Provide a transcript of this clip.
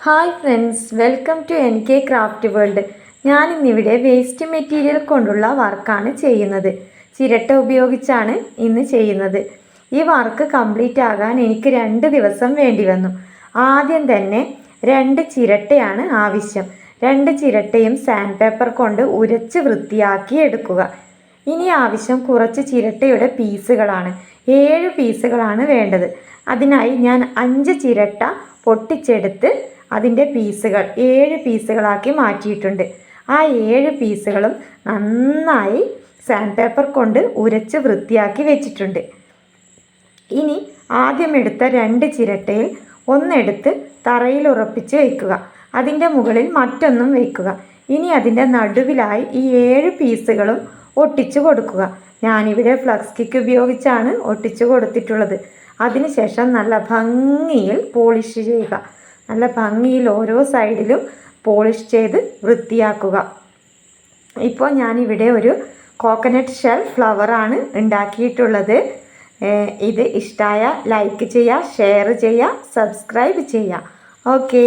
Hi friends, welcome to NK craft world. ഞാനിന്നിവിടെ waste material കൊണ്ടുള്ള വർക്കാണ് ചെയ്യുന്നത്. ചിരട്ട ഉപയോഗിച്ചാണ് ഇന്ന് ചെയ്യുന്നത്. ഈ വർക്ക് കംപ്ലീറ്റ് ആകാൻ എനിക്ക് 2 ദിവസം വേണ്ടി വന്നു. ആദ്യം തന്നെ 2 ചിരട്ടയാണ് ആവശ്യം. 2 ചിരട്ടയും സാൻഡ് പേപ്പർ കൊണ്ട് ഉരച്ച് വൃത്തിയാക്കി എടുക്കുക. ഇനി ആവശ്യം കുറച്ച് ചിരട്ടയുടെ പീസുകളാണ്. 7 പീസുകളാണ് വേണ്ടത്. അതിനായി ഞാൻ 5 ചിരട്ട പൊട്ടിച്ചെടുത്ത് അതിൻ്റെ പീസുകൾ 7 പീസുകളാക്കി മാറ്റിയിട്ടുണ്ട്. ആ 7 പീസുകളും നന്നായി സാൻഡ് പേപ്പർ കൊണ്ട് ഉരച്ച് വൃത്തിയാക്കി വെച്ചിട്ടുണ്ട്. ഇനി ആദ്യം എടുത്ത 2 ചിരട്ടയിൽ ഒന്നെടുത്ത് തറയിൽ ഉറപ്പിച്ച് വയ്ക്കുക. അതിൻ്റെ മുകളിൽ മറ്റൊന്നും വയ്ക്കുക. ഇനി അതിൻ്റെ നടുവിലായി ഈ 7 പീസുകളും ഒട്ടിച്ചു കൊടുക്കുക. ഞാനിവിടെ ഫ്ലക്സ് സ്റ്റിക്ക് ഉപയോഗിച്ചാണ് ഒട്ടിച്ചു കൊടുത്തിട്ടുള്ളത്. അതിനുശേഷം നല്ല ഭംഗിയിൽ പോളിഷ് ചെയ്യുക. നല്ല ഭംഗിയിൽ ഓരോ സൈഡിലും പോളിഷ് ചെയ്ത് വൃത്തിയാക്കുക. ഇപ്പോൾ ഞാനിവിടെ ഒരു കോക്കനട്ട് ഷെൽ ഫ്ലവറാണ് ഉണ്ടാക്കിയിട്ടുള്ളത്. ഇത് ഇഷ്ടമായ ലൈക്ക് ചെയ്യുക, ഷെയർ ചെയ്യുക, സബ്സ്ക്രൈബ് ചെയ്യുക. ഓക്കേ.